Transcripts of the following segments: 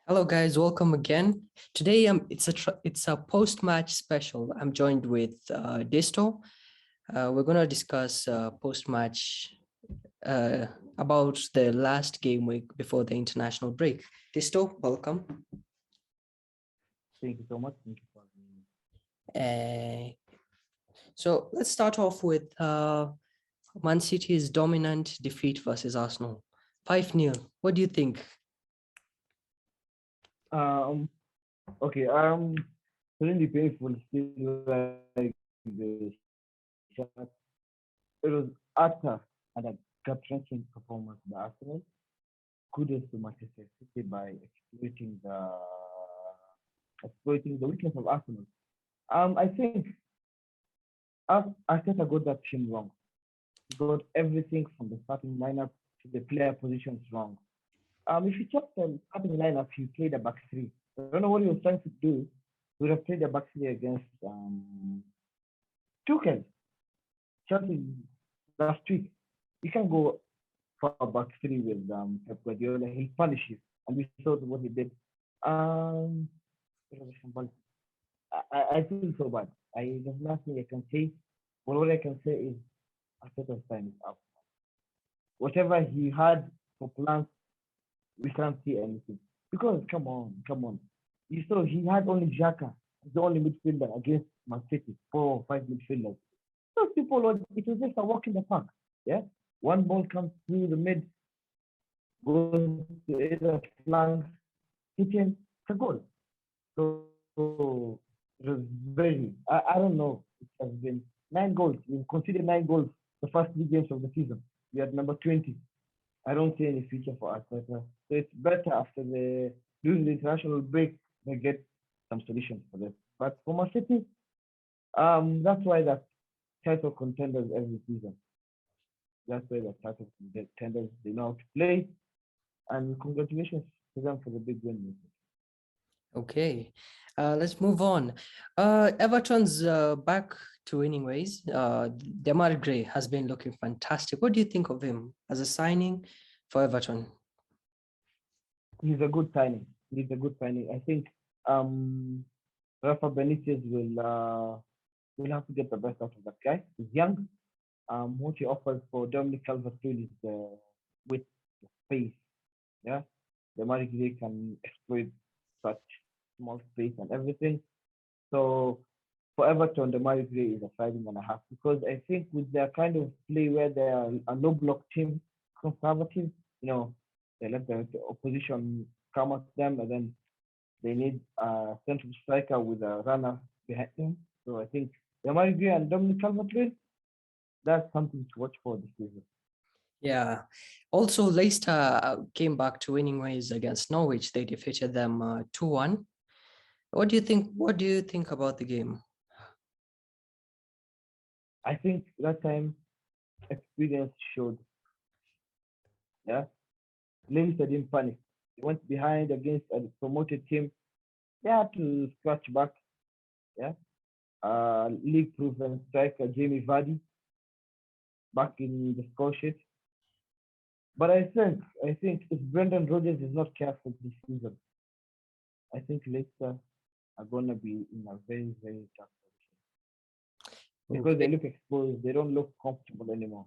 Hello, guys. Welcome again. Today, it's a post-match special. I'm joined with Disto. We're gonna discuss post-match uh, about the last game week before the international break. Disto, welcome. Thank you so much. Thank you for having me. So let's start off with Man City's dominant defeat versus Arsenal, 5-0. What do you think? Um, okay. Really painful. Still like the shot. It was utter and a gut-wrenching performance by Arsenal. Kudos to Manchester City by exploiting the weakness of Arsenal. I think Arteta got that team wrong. He got everything from the starting lineup to the player positions wrong. If you check the starting lineup, he played a back three. I don't know what he was trying to do. He would have played a back three against Tuchel, Chelsea last week. You can go for a back three with Pep Guardiola. He'll punish you, and we saw what he did. Um, I feel so bad. There's nothing I can say. But what I can say is Arteta's time is up. Whatever he had for plans, we can't see anything. Because come on. You saw he had only Xhaka, the only midfielder against Man City, 4 or 5 midfielders. Those people, it was just a walk in the park. Yeah, one ball comes through the mid, goes to either flank, kitchen, it's a goal. So it was I don't know. It has been 9 goals. We considered 9 goals the first 3 games of the season. We had number 20. I don't see any future for Arteta. So it's better after during the international break they get some solutions for this. But for Man City, that's why that title contenders every season. That's why the title contenders they know how to play. And congratulations to them for the big win. Okay, let's move on. Everton's back to winning ways. Demarai Gray has been looking fantastic. What do you think of him as a signing for Everton? He's a good signing. I think Rafa Benitez will have to get the best out of that guy. He's young. What he offers for Dominic Calvert-Lewin is with the space. Yeah, Demarai Gray can exploit such small space and everything. So for Everton, Demarai Gray is a 5.5 because I think with their kind of play where they are a low block team, conservative, they let the opposition come at them and then they need a central striker with a runner behind them. So I think Demarai Gray and Dominic Calvert-Lewin, that's something to watch for this season. Yeah. Also, Leicester came back to winning ways against Norwich. They defeated them 2-1. What do you think? What do you think about the game? I think that time experience showed. Yeah, Leicester didn't panic. They went behind against a promoted team. They had to scratch back. Yeah, league proven striker Jamie Vardy back in the score sheet. But I think if Brendan Rodgers is not careful this season, I think Leicester are gonna be in a very, very tough position. Because they look exposed, they don't look comfortable anymore.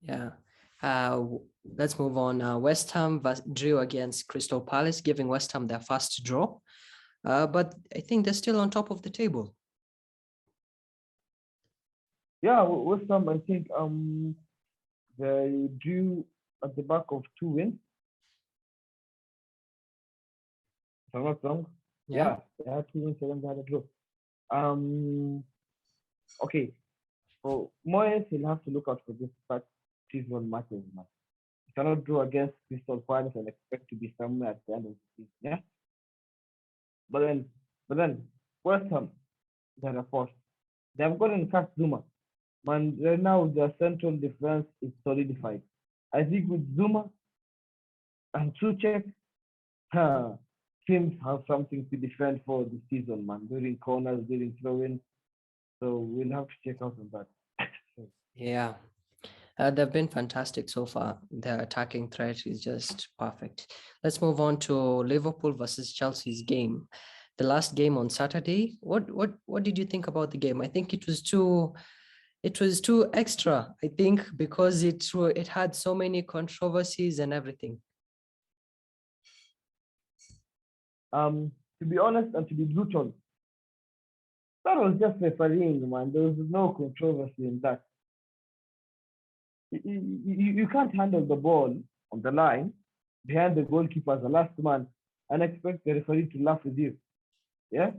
Yeah. Let's move on. West Ham drew against Crystal Palace, giving West Ham their first draw. But I think they're still on top of the table. Yeah, West Ham, I think they drew at the back of 2 wins. If I'm not wrong. Yeah, they had 2 wins and then they had a draw. Okay. So Moyes will have to look out for this fact. Season matters, man. You cannot draw against Crystal Palace and expect to be somewhere at the end of the season. Yeah. But then West Ham, they're a force. They have gotten Kat Zuma. Man, right now their central defense is solidified. I think with Zuma and Suchek, teams have something to defend for the season, man. During corners, during throw-ins. So we'll have to check out on that. Yeah. They've been fantastic so far. Their attacking threat is just perfect. Let's move on to Liverpool versus Chelsea's game. The last game on Saturday. What did you think about the game? I think it was too extra, I think, because it had so many controversies and everything. To be honest and to be brutal, that was just refereeing, man. There was no controversy in that. You can't handle the ball on the line behind the goalkeeper as the last man and expect the referee to laugh with you. Yeah?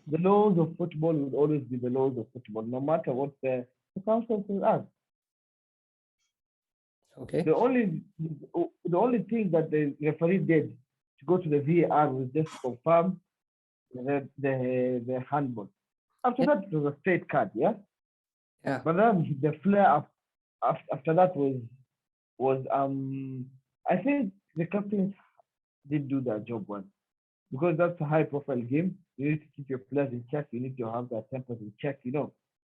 The laws of football will always be the laws of football, no matter what the circumstances are. Okay. The only thing that the referee did to go to the VAR was just confirm the handball. After that, it was a straight card, yeah. Yeah. But then the flare up after that was I think the captains did do their job well because that's a high profile game. You need to keep your players in check. You need to have their tempers in check.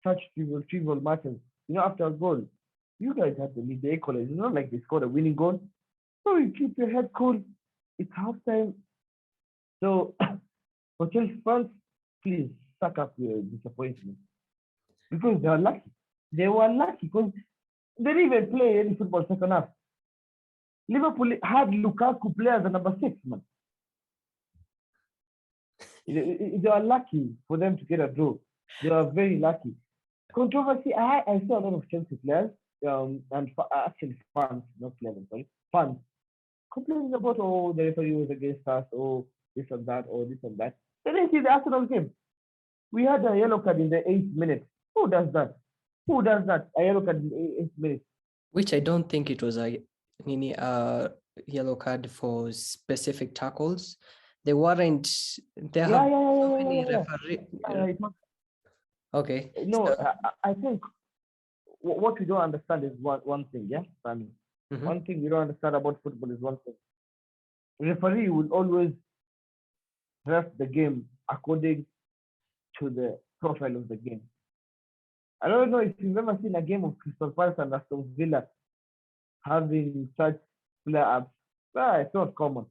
Such trivial matters. After a goal, you guys have to lead the equalizer. It's not like they scored a winning goal. So you keep your head cool. It's halftime. So for Chelsea fans, please suck up your disappointment because they are lucky. They were lucky because they didn't even play any football second half. Liverpool had Lukaku play as a number 6, man. They are lucky for them to get a draw. They are very lucky. Controversy, I saw a lot of Chelsea players, and actually fans, not players, sorry, fans, complaining about, oh, the referee was against us, oh, this and that, or this and that. They didn't see the Arsenal game. We had a yellow card in the 8th minute. Who does that? Who does that? A yellow card in the 8th minute. Which I don't think it was a yellow card for specific tackles. They weren't. There have so many referee. Okay. No, I think what we don't understand is one thing, yeah, Fahmy. One thing we don't understand about football is one thing. The referee will always ref the game according to the profile of the game. I don't know if you've ever seen a game of Crystal Palace and Aston Villa having such flare-ups. It's not common.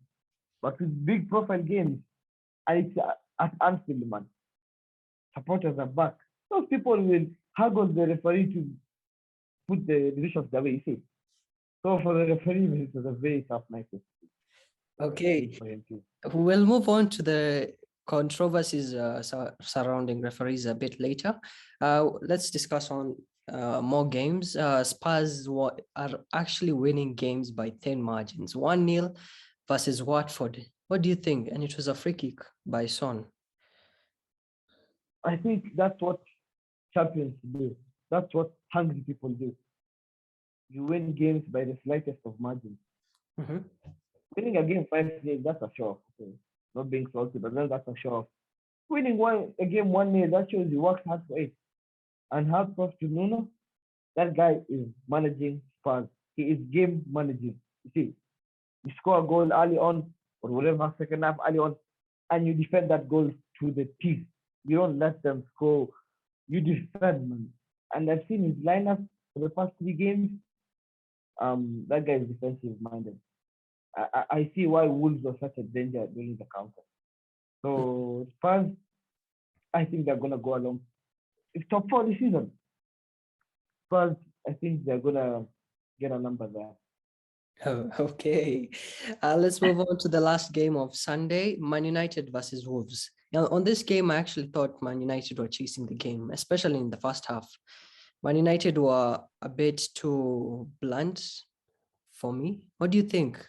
But with big profile games, and it's at Anfield, man, supporters are back. Those people will haggle the referee to put the decisions the way you see. So for the referee, it was a very tough night. Okay. We'll move on to the controversies surrounding referees a bit later. Let's discuss on more games. Spurs are actually winning games by 10 margins. 1-0 versus Watford. What do you think? And it was a free kick by Son. I think that's what champions do. That's what hungry people do. You win games by the slightest of margins. Winning a game 5-0, that's a show off. Okay. Not being salty, but then that's a show off. Winning a game 1-0, that shows you worked hard for it. And hard off to Nuno, that guy is managing Spurs. He is game managing. You see, you score a goal early on, or whatever, second half early on, and you defend that goal to the teeth. You don't let them score. You defend, man. And I've seen his lineup for the past 3 games. That guy is defensive minded. I see why Wolves are such a danger during the counter. So Spurs, I think they're gonna go along. It's top 4 this season. Spurs, I think they're gonna get a number there. Oh, okay. Let's move on to the last game of Sunday, Man United versus Wolves. Now, on this game, I actually thought Man United were chasing the game, especially in the first half. Man United were a bit too blunt for me. What do you think?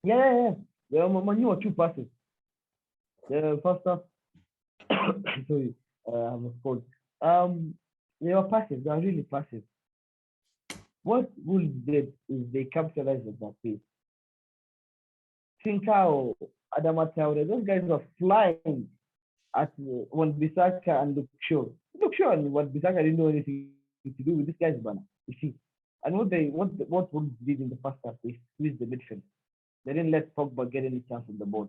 Yeah. Man U were 2 passes. The first half, sorry, I was cold. They were passive. They are really passive. What Wolves did is they capitalized on that pace. Trincao, Adama Traore, those guys were flying at Wan-Bissaka and Luke Shaw. Luke Shaw and Wan-Bissaka didn't know anything to do with this guy's banner. You see, and what Wolves did in the first half, they squeezed the midfield. They didn't let Pogba get any chance on the board.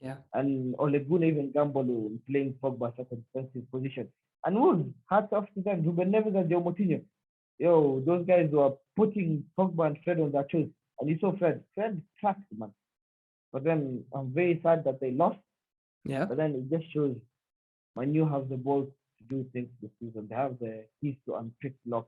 Yeah. And Ole Gunnar even gambled on playing Pogba at a defensive position. And Wolves, hats off to them. Ruben Neves and Joe Moutinho. Yo, those guys were putting Pogba and Fred on their toes. And you saw Fred tracked, man. But then I'm very sad that they lost. Yeah. But then it just shows when you have the ball to do things this season, they have the keys to unpick lock.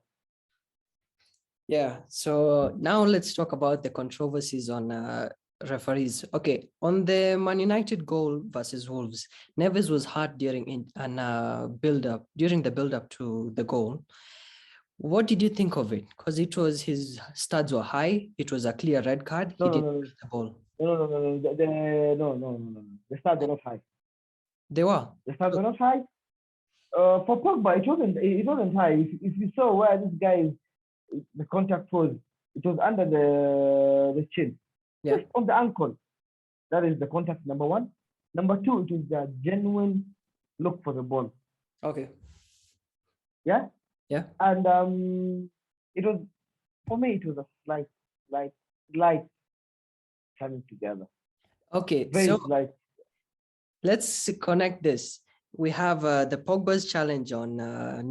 Yeah. So now let's talk about the controversies on referees. Okay, on the Man United goal versus Wolves, Neves was hard during the build up to the goal. What did you think of it? Because it was his studs were high. It was a clear red card. He No, no, didn't no, touch the ball. no. No. The stats are not high. They were. The stats are not high. For Pogba, it wasn't high. If you saw where this guy the contact was, it was under the chin, Yeah. just on the ankle. That is the contact number one. Number two, it is a genuine look for the ball. Okay. Yeah, Yeah. and it was for me. It was a slight coming together. Okay. Very So slight. let's connect this. We have the Pogba's challenge on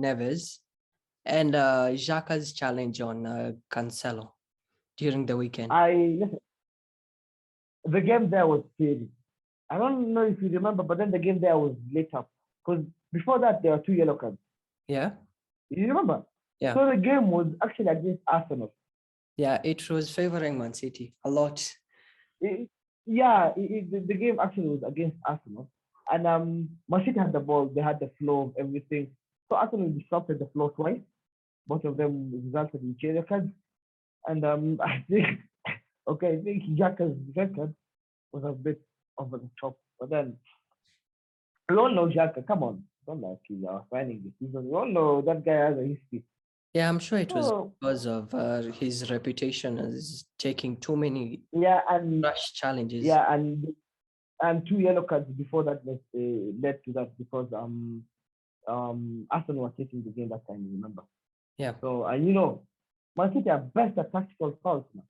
Neves and Xhaka's challenge on Cancelo during the weekend. Listen, the game there was scary. I don't know if you remember, but then the game there was lit up because before that there were two yellow cards. Yeah. You remember? Yeah. So the game was actually against Arsenal. Yeah, it was favoring Man City a lot. The game actually was against Arsenal, and Man City had the ball. They had the flow of everything. So Arsenal disrupted the flow twice. Both of them resulted in yellow cards, and I think Xhaka's record was a bit over the top. But then we all know Xhaka. Come on, don't like he's our signing this season. We all know that guy has a history. Yeah, I'm sure it was So because of his reputation as taking too many yeah, and rush challenges. yeah, and two yellow cards before that led to that because Arsenal was taking the game that time. Remember? Yeah. So and Man City are best at tactical fouls now.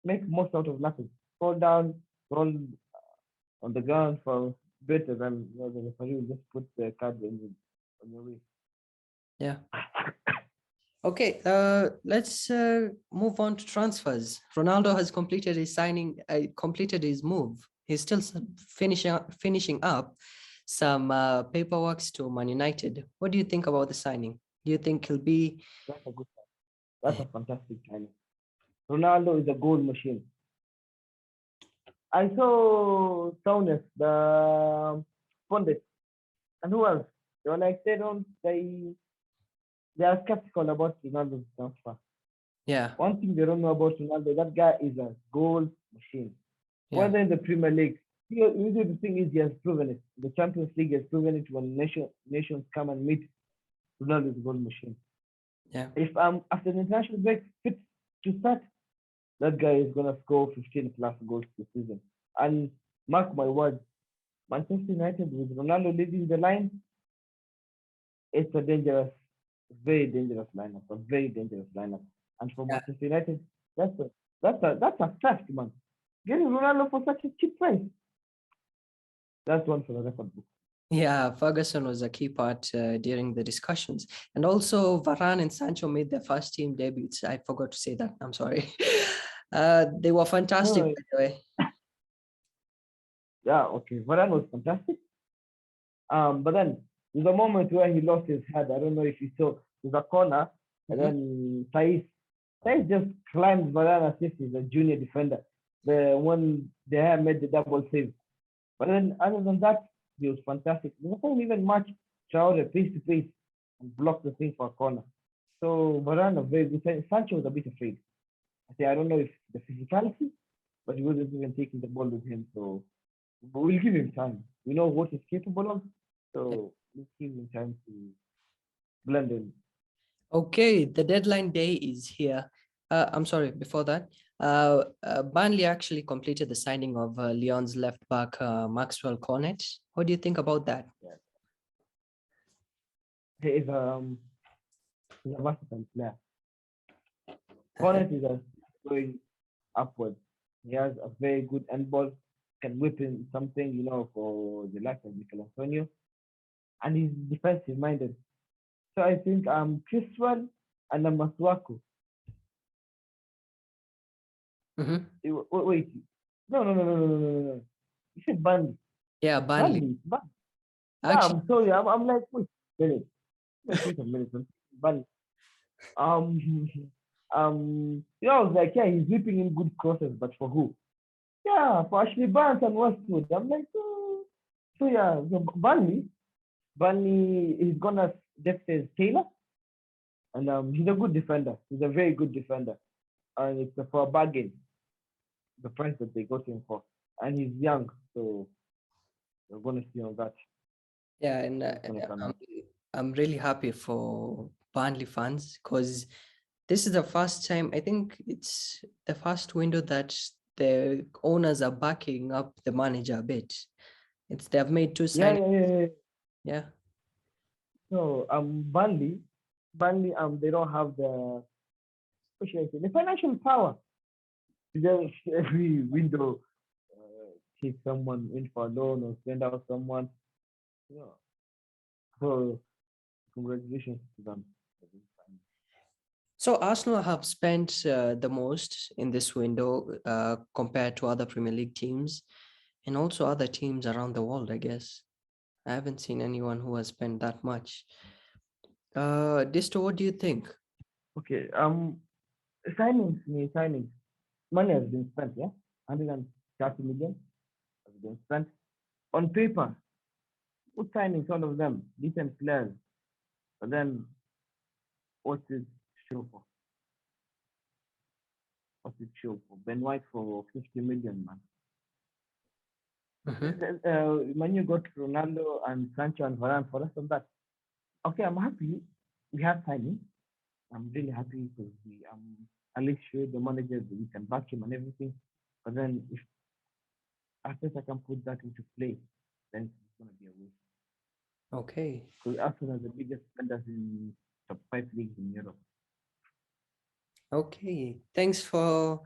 Make most out of nothing. Fall down, roll on the ground for better than the referee will just put the card on your way. Yeah. Okay, let's move on to transfers. Ronaldo has completed his signing, completed his move. He's still finishing up some paperwork to Man United. What do you think about the signing? Do you think he'll be? That's a good sign. That's a fantastic signing. Ronaldo is a goal machine. I saw Souness, the pundit, and who else? They were like they are skeptical about Ronaldo's transfer. Yeah. One thing they don't know about Ronaldo, that guy is a goal machine. Yeah. Whether in the Premier League, the thing is he has proven it. The Champions League has proven it when nations come and meet Ronaldo's goal machine. Yeah. If after the international break fit to start, that guy is gonna score 15 plus goals this season. And mark my words, Manchester United with Ronaldo leading the line, it's a very dangerous lineup, a very dangerous lineup. And for Manchester United, that's a fact, man. Getting Ronaldo for such a cheap price. That's one for the record book. Yeah, Ferguson was a key part during the discussions. And also Varane and Sancho made their first team debuts. I forgot to say that. I'm sorry. They were fantastic, by the way. Yeah, okay. Varane was fantastic. But then there's a moment where he lost his head. I don't know if you saw. There's a corner, and then Thais just climbed Varane as if he's a junior defender. The one they have made the double save. But then other than that, he was fantastic. The time even match Traore face to face and blocked the thing for a corner. So Varane very good. Sancho was a bit afraid. I don't know if the physicality, but he wasn't even taking the ball with him. So but we'll give him time. We know what he's capable of. So we'll give him time to blend in. Okay, the deadline day is here. I'm sorry, before that, Burnley actually completed the signing of Lyon's left back, Maxwell Cornet. What do you think about that? Yeah. He is a versatile player. Cornet is going upwards. He has a very good end ball, can whip in something, for the likes of Mikel Antonio. And he's defensive minded. So I think Chriswell and a Masuaku. Mhm. Wait. No. You said Burnley. Yeah, Burnley. Burnley. Yeah, Actually, I'm sorry. I'm like, wait a minute. Wait a minute. Burnley. Um, I was like, yeah, he's whipping in good crosses, but for who? Yeah, for Ashley Barnes and Westwood. I'm like, so yeah, Burnley is gonna depth is Taylor, and he's a good defender. He's a very good defender, and it's for a bargain, the price that they got him for, and he's young, so we're gonna see on that. yeah, and What's gonna come out. I'm really happy for Burnley fans because this is the first time, I think it's the first window that the owners are backing up the manager a bit. They've made two Yeah, signings. yeah. Yeah. So Burnley, they don't have what should I say, the financial power to just every window take someone in for a loan or send out someone. Yeah. So congratulations to them. So Arsenal have spent the most in this window compared to other Premier League teams and also other teams around the world, I guess. I haven't seen anyone who has spent that much. Disto, what do you think? Okay. Signings. Money has been spent, yeah? 130 million has been spent. On paper, good signings, all of them, decent players. But then what's it show for? What's it show for? Ben White for 50 million, man. When you got Ronaldo and Sancho and Varane for us on that. Okay, I'm happy we have signing. I'm really happy because we at least showed the manager that we can back him and everything. But then if Arteta can put that into play, then it's gonna be a waste. Okay. Because Arsenal are the biggest spenders in top 5 leagues in Europe. Okay. Thanks for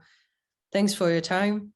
your time.